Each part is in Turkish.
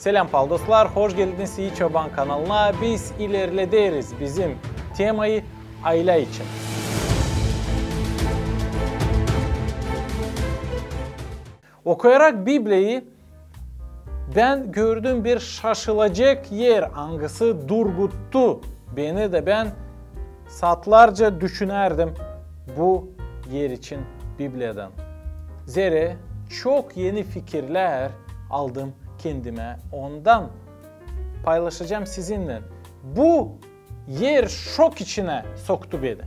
Selam dostlar, hoş geldiniz İyi Çoban kanalına. Biz ilerleriz bizim temayı aile için. Okuyarak Biblia'yı ben gördüğüm bir şaşılacak yer hangisi durguttu beni de ben saatlerce düşünerdim bu yer için Biblia'dan. Zira çok yeni fikirler aldım kendime, ondan paylaşacağım sizinle. Bu yer şok içine soktu beni.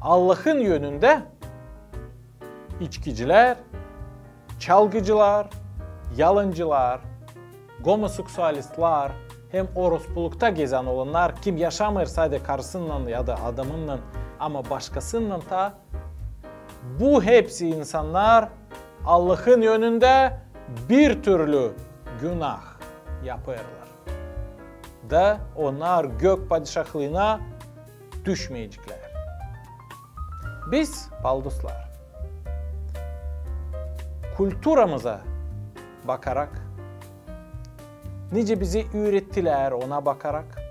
Allah'ın yönünde içkiciler, çalgıcılar, yalancılar, homoseksüalistler, hem orospulukta gezen olanlar, kim yaşamır sadece karısından ya da adamından ama başkasından da, bu hepsi insanlar Allah'ın yönünde bir türlü günah yaparlar. Da onlar gök padişahlığına düşmeyecekler. Biz dostlar, kültürümüze bakarak, nice bizi öğrettiler ona bakarak,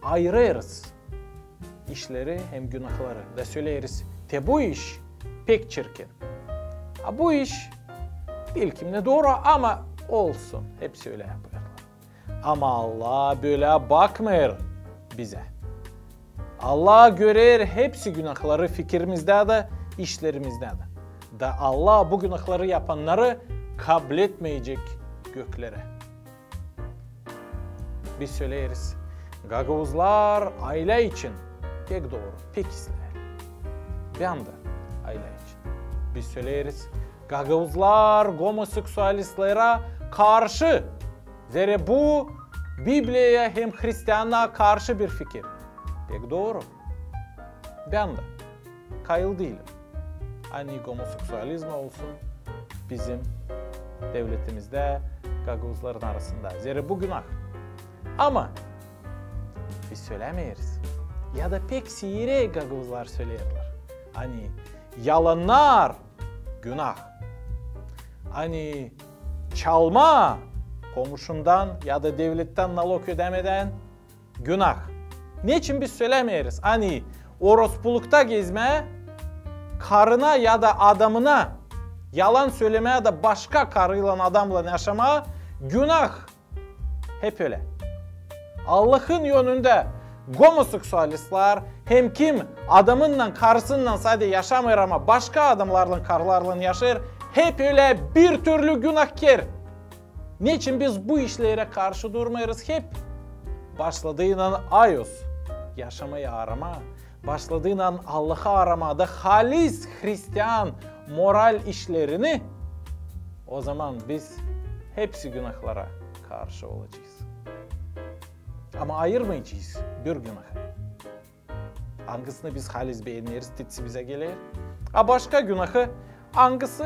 ayırırız işleri hem günahları da söyleriz. Bu iş pek çirkin. Bu iş değil kimle doğru ama olsun. Hepsi öyle yapıyorlar. Ama Allah böyle bakmıyor bize. Allah görür hepsi günahları fikrimizde de, işlerimizde de. Da Allah bu günahları yapanları kabul etmeyecek göklere. Biz söyleriz. Gagavuzlar aile için pek doğru, pek ister. Ben de aile için. Biz söyleriz. Gagavuzlar homoseksüalistlere karşı. Zira bu Biblia'ya hem Hristiyanlığa karşı bir fikir. Pek doğru. Ben de kayıl değilim. Hani homoseksüalizm olsun bizim devletimizde Gagavuzların arasında. Zira bu günah. Ama biz söylemeyiz. Ya da pek sihire Gagavuzlar söylerler. Hani yalanlar günah. Hani çalma komşundan ya da devletten nalog ödemeden günah. Niçin biz söylemeyiz? Hani orospulukta gezme, karına ya da adamına yalan söylemeye de başka karıyla adamla yaşama günah. Hep öyle. Allah'ın yönünde homoseksüalistler hem kim adamınla karısından sadece yaşamıyor ama başka adamlarla karılarla yaşar, hep öyle bir türlü günahkar. Niçin biz bu işlere karşı durmuyoruz? Hep başladığıyla ayos yaşamayı arama, başladığıyla Allah'ı aramada halis Hristiyan moral işlerini, o zaman biz hepsi günahlara karşı olacağız. Ama ayırmayacağız bir günahı. Hangisini biz halis beğeniriz, titsi bize gelir. Başka günahı hangisi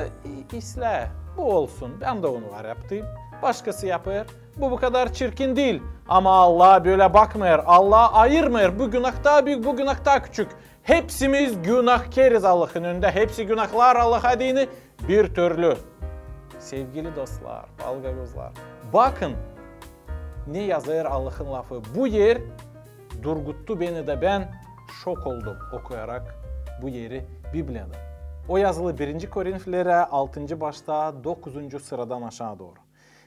isle, bu olsun, ben de onu var yaptım. Başkası yapar, bu kadar çirkin değil. Ama Allah böyle bakmıyor, Allah ayırmıyor. Bu günah daha büyük, bu günah daha küçük. Hepsimiz günahkarız Allah'ın önünde. Hepsi günahlar Allah'a dini bir türlü. Sevgili dostlar, balgagozlar, bakın ne yazar Allah'ın lafı. Bu yer durguttu beni de ben şok oldum okuyarak bu yeri Biblia'da. O yazılı 1. Korintlilere 6. başta 9. sıradan aşağı doğru.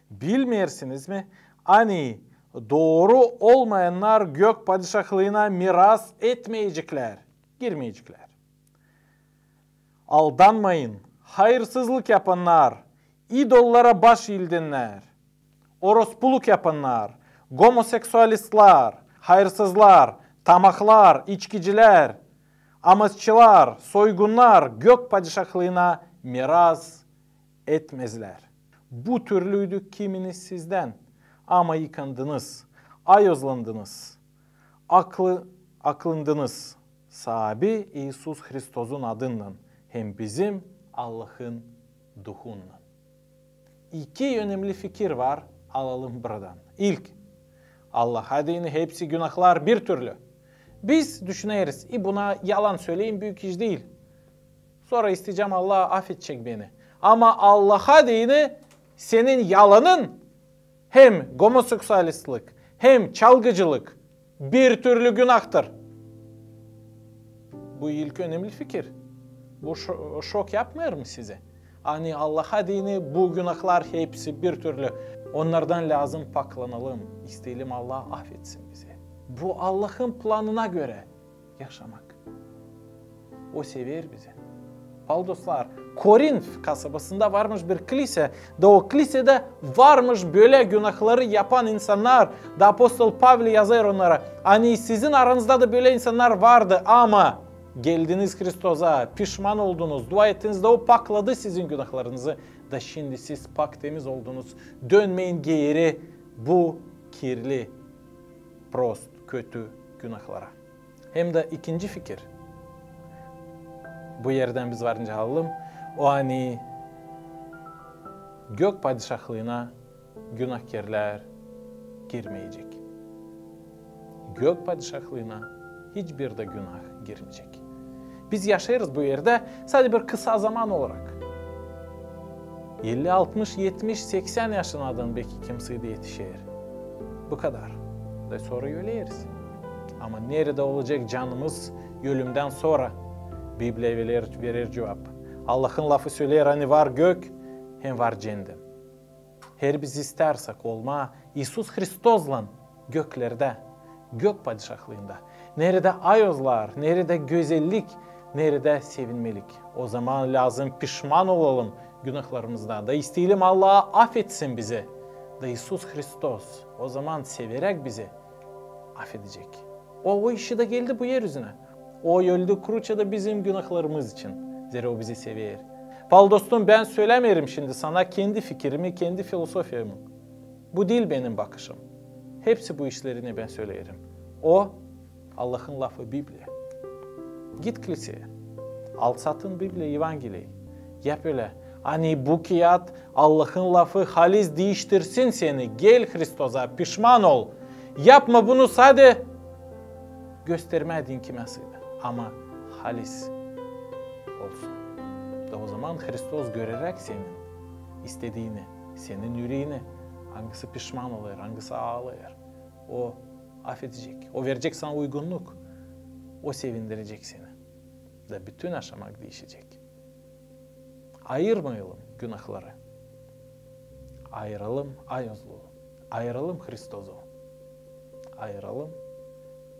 Bilmeyersiniz mi? Hani doğru olmayanlar gök padişahlığına miras etmeyecekler, girmeyecekler. Aldanmayın, hayırsızlık yapanlar, idollara baş eğildenler, orospuluk yapanlar, homoseksüalistler, hayırsızlar, tamaklar, içkiciler, amazçılar, soygunlar gök padişahlığına miras etmezler. Bu türlüydü kiminiz sizden ama yıkandınız, ayozlandınız, aklındınız. Sahibi İsus Hristos'un adından hem bizim Allah'ın duhundan. İki önemli fikir var, alalım buradan. İlk, Allah'a dini hepsi günahlar bir türlü. Biz düşüneriz, buna yalan söyleyeyim büyük iş değil. Sonra isteyeceğim Allah affedecek beni. Ama Allah'a dini senin yalanın hem homoseksüalistlik hem çalgıcılık bir türlü günahtır. Bu ilk önemli fikir. Bu şok yapmıyor mu size? Hani Allah'a dini bu günahlar hepsi bir türlü. Onlardan lazım paklanalım. İsteyelim Allah affetsin bizi. Bu Allah'ın planına göre yaşamak. O sever bizi. Dostlar, Korint kasabasında varmış bir kilise. Da o kilisede varmış böyle günahları yapan insanlar. Da Apostol Pavel yazar onlara. Hani sizin aranızda da böyle insanlar vardı ama geldiniz Kristos'a, pişman oldunuz, dua ettiniz de o pakladı sizin günahlarınızı. Da şimdi siz pak temiz oldunuz. Dönmeyin geri bu kirli, prost, kötü günahlara. Hem de ikinci fikir. Bu yerden biz varınca alalım. O hani gök padişahlığına günahkarlar girmeyecek. Gök padişahlığına hiçbir de günah girmeyecek. Biz yaşarız bu yerde sadece bir kısa zaman olarak. 50, 60, 70, 80 yaşından belki kimse de yetişir. Bu kadar. Ve sonra öleriz. Ama nerede olacak canımız ölümden sonra? Biblia verir cevap. Allah'ın lafı söyler hani var gök hem var cennet. Her biz istersek olma İsus Hristos'la göklerde, gök padişahlığında. Nerede ayozlar, nerede güzellik, nerede sevinmelik. O zaman lazım pişman olalım günahlarımızdan. Da isteyelim Allah'a affetsin bizi. Da İsus Hristos o zaman severek bizi affedecek. O işi de geldi bu yeryüzüne. O öldü kruçada bizim günahlarımız için. Zira o bizi sever. Dostum ben söylemiyorum şimdi sana kendi fikrimi, kendi filozofyamı. Bu değil benim bakışım. Hepsi bu işlerini ben söylerim. O Allah'ın lafı Biblia. Git kiliseye. Al satın Biblia, Evangeliyi. Yap öyle. Hani bu kağıt Allah'ın lafı halis değiştirsin seni. Gel Hristos'a pişman ol. Yapma bunu sadece göstermediğin kimesiyle. Ama halis olsun. Da o zaman Hristos görerek senin istediğini, senin yüreğini, hangisi pişman olur, hangisi ağlar, o affedecek. O verecek sana uygunluk. O sevindirecek seni. Da bütün yaşamak değişecek. Ayırmayalım günahları. Ayıralım ayozluğu. Ayıralım Hristos'u. Ayıralım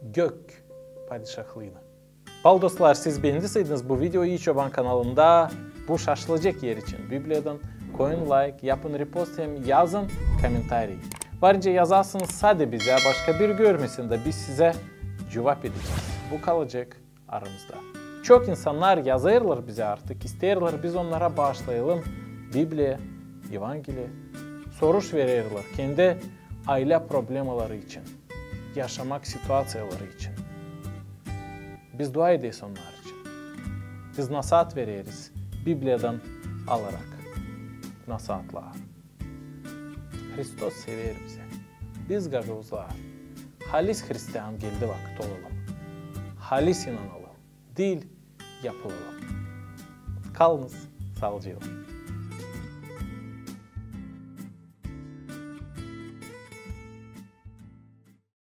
gök padişahlığını. Dostlar siz beğendiyseniz bu videoyu İçoban kanalında bu şaşılacak yer için Biblia'dan koyun like, yapın repost hem yazın komentarı. Varınca yazarsınız sadece bize başka bir görmesin de biz size cevap edeceğiz. Bu kalacak aramızda. Çok insanlar yazarlar bize artık, isterler biz onlara bağışlayalım. Biblia, Evangeliye, soruş verirler kendi aile problemaları için, yaşamak situasyonları için. Biz dua ederiz onlar için. Biz nasihat veririz Biblia'dan alarak. Nasihatlar. Hristos sever bizi. Biz gagavuzlar. Halis Hristiyan geldi vakit olalım. Halis inanalım. Dil yapılalım. Kalınız sağlıcakla.